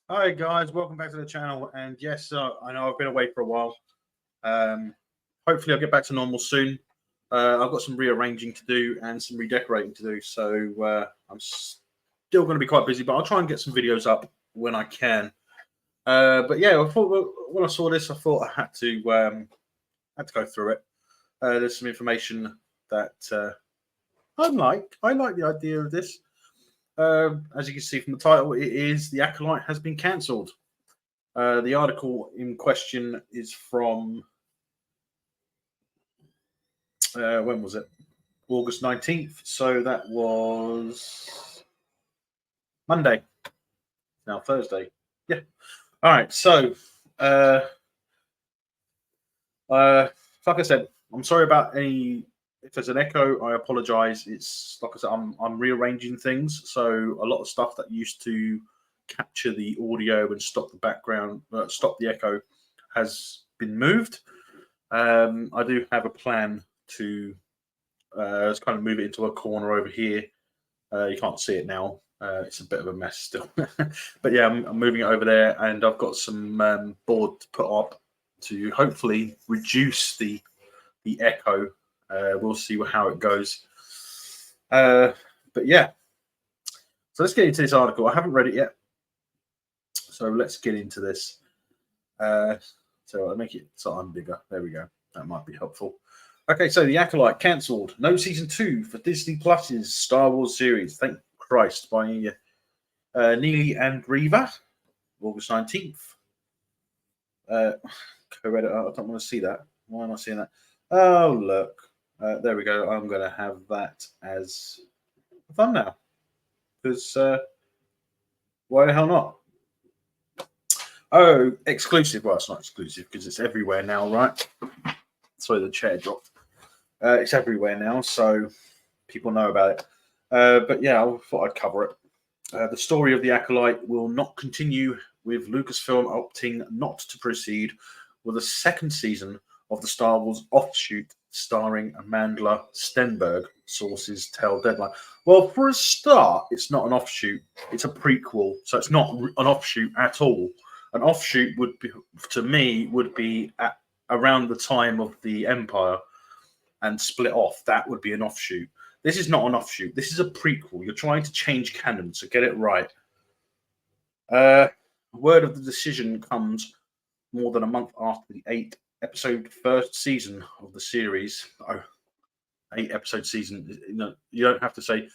Hi guys, welcome back to the channel. And yes, I know I've been away for a while. Um, Hopefully, I'll get back to normal soon. I've got some rearranging to do and some redecorating to do, so I'm still going to be quite busy. But I'll try and get some videos up when I can. But yeah, I thought when I saw this, I thought I had to go through it. There's some information that I like. I like the idea of this. As you can see from the title, it is The Acolyte has been cancelled. The article in question is from, when was it? August 19th. So that was Monday. Now Thursday. Yeah. All right. So, uh, like I said, I'm sorry about any. If there's an echo, I apologize. It's like I said, I'm rearranging things. So a lot of stuff that used to capture the audio and stop the background, stop the echo, has been moved. I do have a plan to let's kind of move it into a corner over here. You can't see it now. It's a bit of a mess still. But yeah, I'm moving it over there, and I've got some board to put up to hopefully reduce the echo. We'll see how it goes. But yeah, so let's get into this article. I haven't read it yet, so let's get into this. So I'll make it so I'm bigger. There we go. That might be helpful. Okay, so The Acolyte cancelled. No season 2 for Disney Plus's Star Wars series. Thank Christ, by Neely and Reva, August 19th. Co-editor, I don't want to see that. Why am I seeing that? Oh, look. There we go. I'm going to have that as a thumbnail. Because why the hell not? Oh, exclusive. Well, it's not exclusive because it's everywhere now, right? Sorry, the chair dropped. It's everywhere now, so people know about it. But yeah, I thought I'd cover it. The story of The Acolyte will not continue, with Lucasfilm opting not to proceed with a second season of the Star Wars offshoot starring Amandla Stenberg, sources tell Deadline. Well, for a start, it's not an offshoot, it's a prequel, so it's not an offshoot at all. An offshoot would be, to me, would be at around the time of the Empire and split off. That would be an offshoot. This is not an offshoot. This is a prequel. You're trying to change canon, so get it right. Word of the decision comes more than a month after the 8-episode first season of the series. Oh, 8-episode season. You don't have to say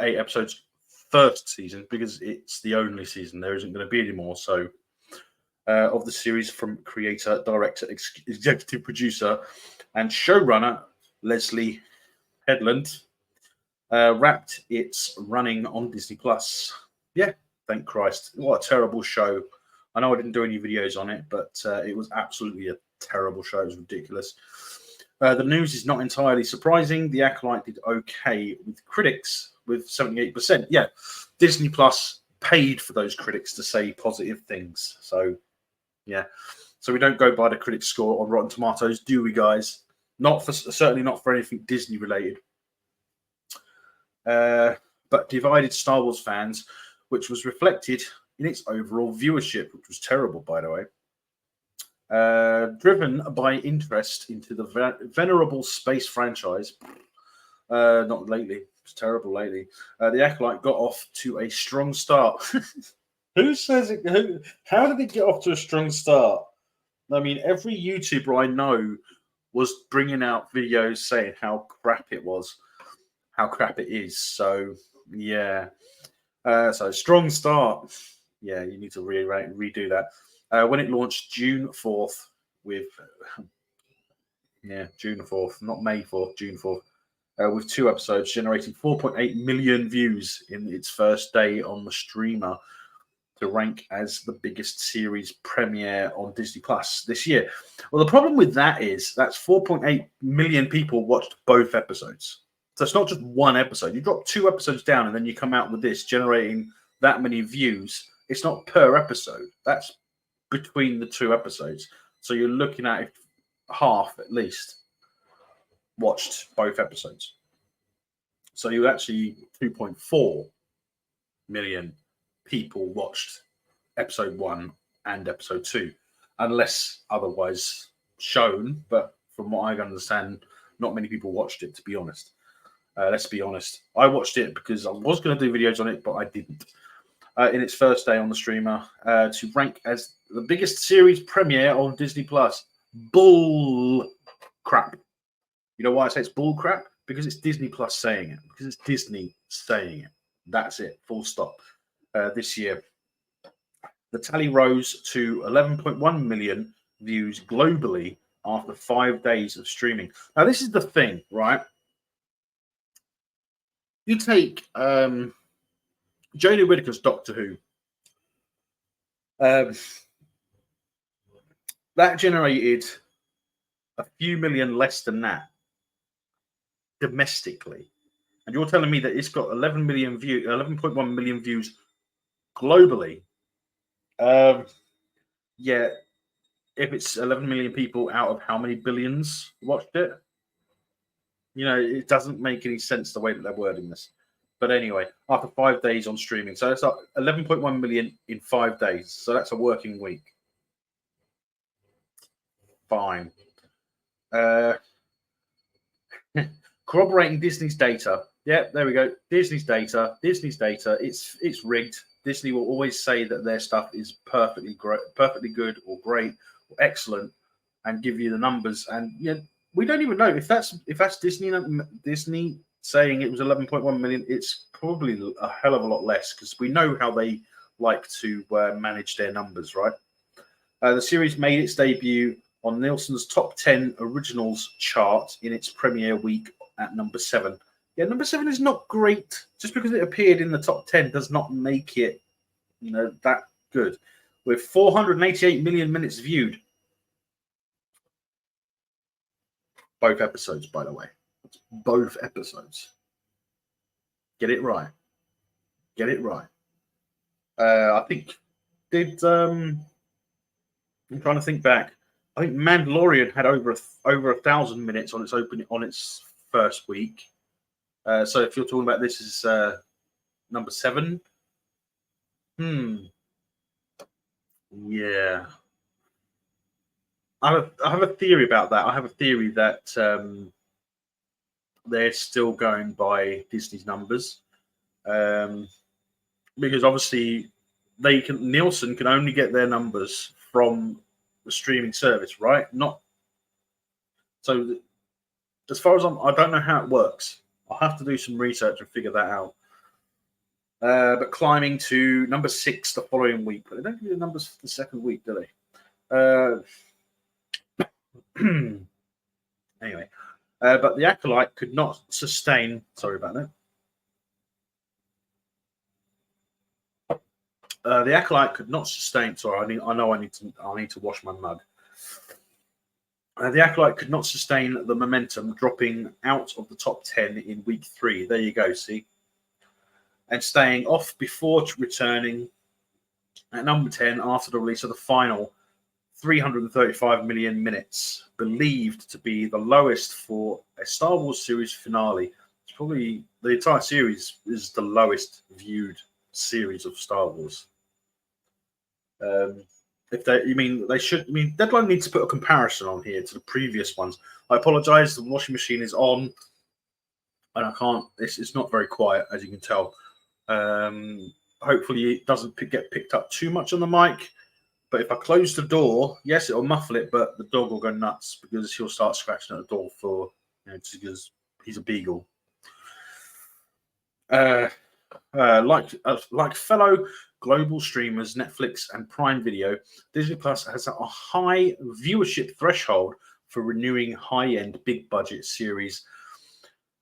8 episodes first season because it's the only season. There isn't going to be any more. So, of the series from creator, director, executive producer, and showrunner Leslie Headland wrapped its running on Disney Plus. Yeah, thank Christ. What a terrible show. I know I didn't do any videos on it, but it was absolutely a terrible show. It was ridiculous. The news is not entirely surprising. The Acolyte did okay with critics, with 78%. Yeah, Disney Plus paid for those critics to say positive things. So, yeah. So we don't go by the critics score on Rotten Tomatoes, do we, guys? Not for certainly not for anything Disney related. But divided Star Wars fans, which was reflected in its overall viewership, which was terrible, by the way. Driven by interest into the venerable space franchise, not lately, it's terrible lately. The Acolyte got off to a strong start. Who says it? How did it get off to a strong start? I mean, every YouTuber I know was bringing out videos saying how crap it was, how crap it is. So, yeah. So, strong start. Yeah, you need to redo that. When it launched June 4th with, June 4th, not May 4th, June 4th, with 2 episodes, generating 4.8 million views in its first day on the streamer, to rank as the biggest series premiere on Disney Plus this year. Well, the problem with that is that's 4.8 million people watched both episodes. So it's not just one episode. You drop 2 episodes down and then you come out with this generating that many views. It's not per episode. That's between the 2 episodes. So you're looking at half at least watched both episodes. So you actually 2.4 million people watched episode 1 and episode 2, unless otherwise shown. But from what I understand, not many people watched it, to be honest. Let's be honest. I watched it because I was going to do videos on it, but I didn't. In its first day on the streamer, to rank as the biggest series premiere on Disney Plus. Bull crap. You know why I say it's bull crap? Because it's Disney Plus saying it. Because it's Disney saying it. That's it. Full stop. This year, the tally rose to 11.1 million views globally after 5 days of streaming. Now, this is the thing, right? You take Jodie Whittaker's Doctor Who. That generated a few million less than that domestically. And you're telling me that it's got 11.1 million views globally. Yeah, if it's 11 million people out of how many billions watched it? You know, it doesn't make any sense the way that they're wording this. But anyway, after 5 days on streaming. So it's like 11.1 million in 5 days. So that's a working week. Fine. Corroborating Disney's data. Yeah, there we go. Disney's data. It's rigged. Disney will always say that their stuff is perfectly good or great or excellent, and give you the numbers. And yeah, we don't even know if that's Disney saying it was 11.1 million. It's probably a hell of a lot less, because we know how they like to manage their numbers, right? The series made its debut on Nielsen's top 10 originals chart in its premiere week at number 7. Yeah, number 7 is not great. Just because it appeared in the top 10 does not make it, you know, that good. With 488 million minutes viewed. Both episodes, by the way. Both episodes. Get it right. Get it right. I think I'm trying to think back. I think Mandalorian had over 1,000 minutes on its first week. So if you're talking about this as number 7, yeah, I have a theory about that. I have a theory that they're still going by Disney's numbers, because obviously Nielsen can only get their numbers from the streaming service, right? Not so. As far as I don't know how it works. I'll have to do some research and figure that out. But climbing to number 6 the following week. But they don't give you the numbers for the second week, do they? Anyway, but the Acolyte could not sustain. Sorry about that. The Acolyte could not sustain. Sorry, I need to wash my mug. The Acolyte could not sustain the momentum, dropping out of the top 10 in week 3. There you go, see? And staying off before returning at number 10 after the release of the final 335 million minutes, believed to be the lowest for a Star Wars series finale. It's probably the entire series is the lowest viewed series of Star Wars. Deadline needs to put a comparison on here to the previous ones. I apologize, the washing machine is on and I can't, it's not very quiet, as you can tell. Hopefully it doesn't get picked up too much on the mic, but if I close the door, yes, it'll muffle it, but the dog will go nuts because he'll start scratching at the door just because he's a beagle. Like fellow global streamers, Netflix and Prime Video, Disney Plus has a high viewership threshold for renewing high-end, big-budget series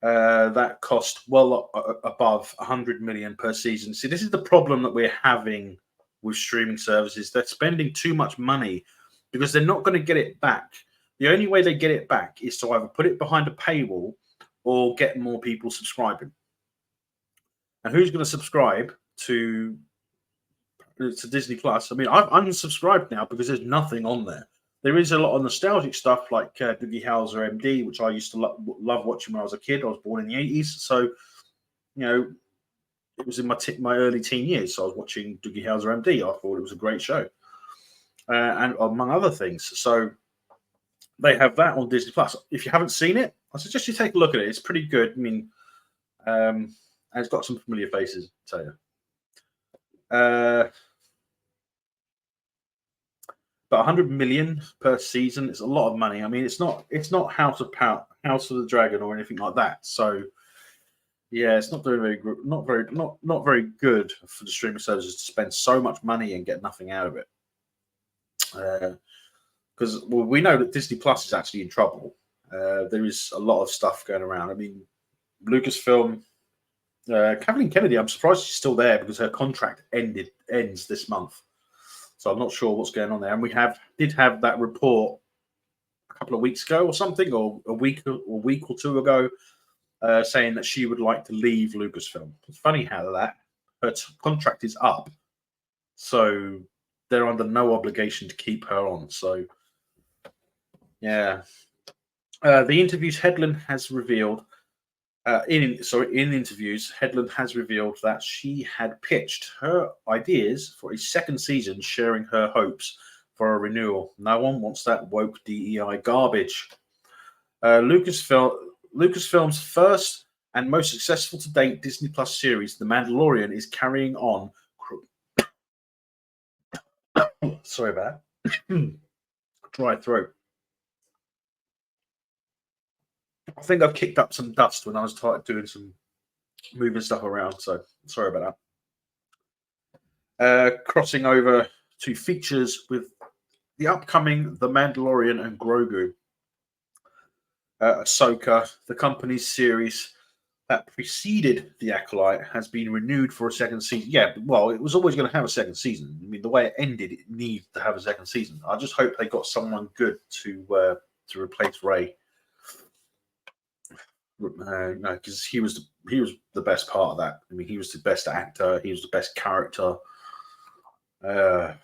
that cost well above 100 million per season. See, this is the problem that we're having with streaming services. They're spending too much money because they're not going to get it back. The only way they get it back is to either put it behind a paywall or get more people subscribing. And who's going to subscribe to Disney Plus? I mean, I'm unsubscribed now because there's nothing on there. There is a lot of nostalgic stuff like Doogie Howser MD, which I used to love watching when I was a kid. I was born in the 80s. So, you know, it was in my early teen years. So I was watching Doogie Howser MD. I thought it was a great show, and among other things. So they have that on Disney Plus. If you haven't seen it, I suggest you take a look at it. It's pretty good. I mean, and it's got some familiar faces. I tell you. But 100 million per season is a lot of money. I mean, it's not House of the Dragon or anything like that. So yeah, it's not very good. Not very good for the streaming services to spend so much money and get nothing out of it. Because we know that Disney Plus is actually in trouble. There is a lot of stuff going around. I mean, Lucasfilm, Kathleen Kennedy. I'm surprised she's still there because her contract ends this month. So I'm not sure what's going on there. And we did have that report a couple of weeks ago or something, or a week or two ago, saying that she would like to leave Lucasfilm. It's funny how her contract is up, so they're under no obligation to keep her on. So yeah, the interviews Headland has revealed. In interviews, Headland has revealed that she had pitched her ideas for a second season, sharing her hopes for a renewal. No one wants that woke DEI garbage. Lucasfilm's first and most successful to date Disney Plus series, The Mandalorian, is carrying on. Sorry about that. Dry throat. I think I've kicked up some dust when I was doing some moving stuff around, so sorry about that. Crossing over to features with the upcoming The Mandalorian and Grogu. Ahsoka, the company's series that preceded The Acolyte, has been renewed for a second season. Yeah, well, it was always going to have a second season. I mean, the way it ended, it needs to have a second season. I just hope they got someone good to replace Rey. No, because he was the best part of that. I mean, he was the best actor. He was the best character. But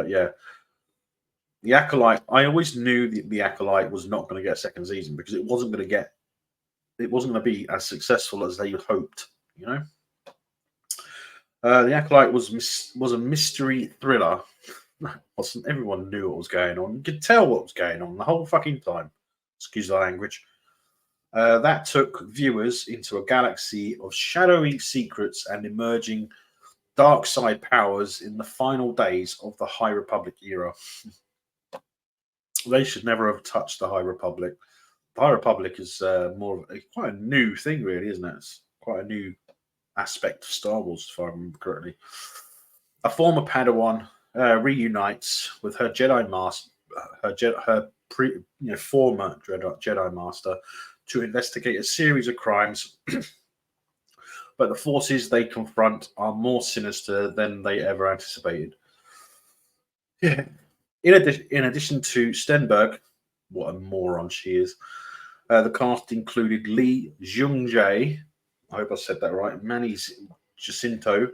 yeah, the Acolyte. I always knew the Acolyte was not going to get a second season because it wasn't going to be as successful as they had hoped. You know, the Acolyte was a mystery thriller. Everyone knew what was going on. You could tell what was going on the whole fucking time. Excuse the language. That took viewers into a galaxy of shadowy secrets and emerging dark side powers in the final days of the High Republic era. They should never have touched the High Republic. The High Republic is quite a new thing, really, isn't it? It's quite a new aspect of Star Wars, if I remember correctly. A former Padawan reunites with her Jedi master, former Jedi master, to investigate a series of crimes, but the forces they confront are more sinister than they ever anticipated. Yeah. In addition to Stenberg, what a moron she is, the cast included Lee Jung-jae, I hope I said that right, Manny Jacinto,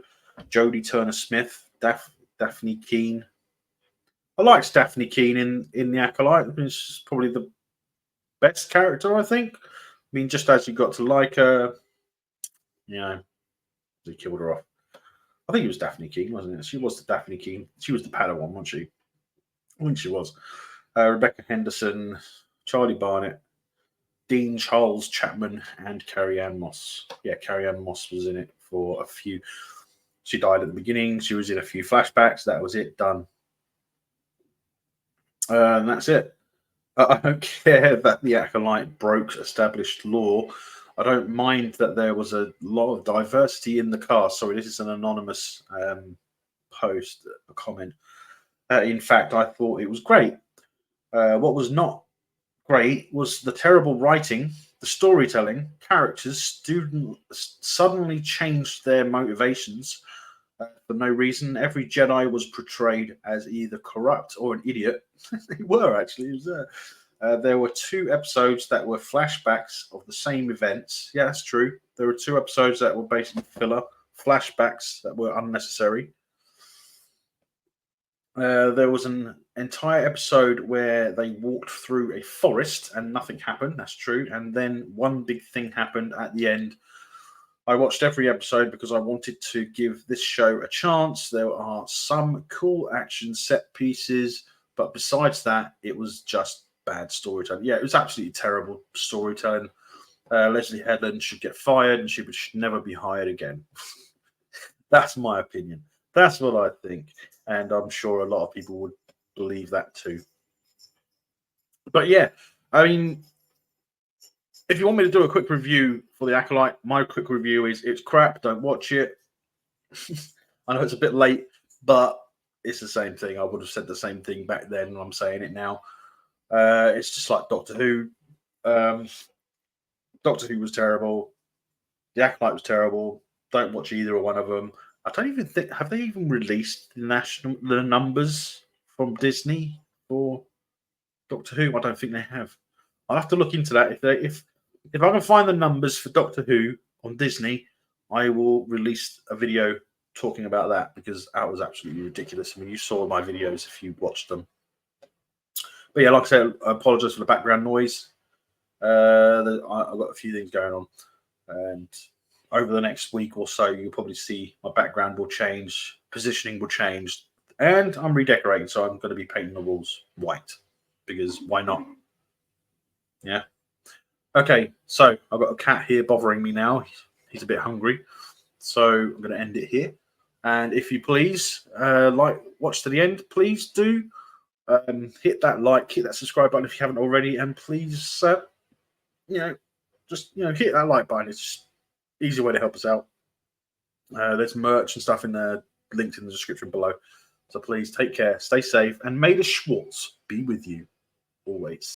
Jodie Turner-Smith, Daphne Keane. I liked Daphne Keane in The Acolyte. I mean, she's probably the best character, I think. I mean, just as you got to like her, they killed her off. I think it was Daphne Keane, wasn't it? She was the Daphne Keane. She was the Padawan, wasn't she? I think she was. Rebecca Henderson, Charlie Barnett, Dean Charles Chapman, and Carrie-Anne Moss. Yeah, Carrie-Anne Moss was in it for a few. She died at the beginning. She was in a few flashbacks. That was it. Done. And that's it. I don't care that the Acolyte broke established law. I don't mind that there was a lot of diversity in the cast. Sorry, this is an anonymous post, a comment. In fact, I thought it was great. What was not great was the terrible writing, the storytelling. Characters suddenly changed their motivations for no reason. Every Jedi was portrayed as either corrupt or an idiot. They were actually. It was there. There were 2 episodes that were flashbacks of the same events. Yeah, that's true. There were 2 episodes that were basically filler, flashbacks that were unnecessary. There was an entire episode where they walked through a forest and nothing happened. That's true. And then one big thing happened at the end I watched every episode because I wanted to give this show a chance. There are some cool action set pieces, but besides that, it was just bad storytelling. Yeah, it was absolutely terrible storytelling. Leslie Headland should get fired and she should never be hired again. That's my opinion. That's what I think. And I'm sure a lot of people would believe that too. But yeah, I mean, if you want me to do a quick review for the Acolyte, my quick review is it's crap. Don't watch it. I know it's a bit late, but it's the same thing. I would have said the same thing back then, and I'm saying it now. It's just like Doctor Who. Doctor Who was terrible. The Acolyte was terrible. Don't watch either one of them. I don't even think have they even released the numbers from Disney for Doctor Who. I don't think they have. I'll have to look into that. If I can find the numbers for Doctor Who on Disney, I will release a video talking about that because that was absolutely ridiculous. I mean, you saw my videos if you watched them. But yeah, like I said, I apologize for the background noise. I've got a few things going on, and over the next week or so, you'll probably see my background will change, positioning will change, and I'm redecorating, so I'm going to be painting the walls white because why not? Yeah. Okay, so I've got a cat here bothering me now. He's a bit hungry, so I'm going to end it here. And if you please watch to the end, please do hit that like, hit that subscribe button if you haven't already, and please, just hit that like button. It's just easy way to help us out. There's merch and stuff in there, linked in the description below. So please take care, stay safe, and may the Schwartz be with you always.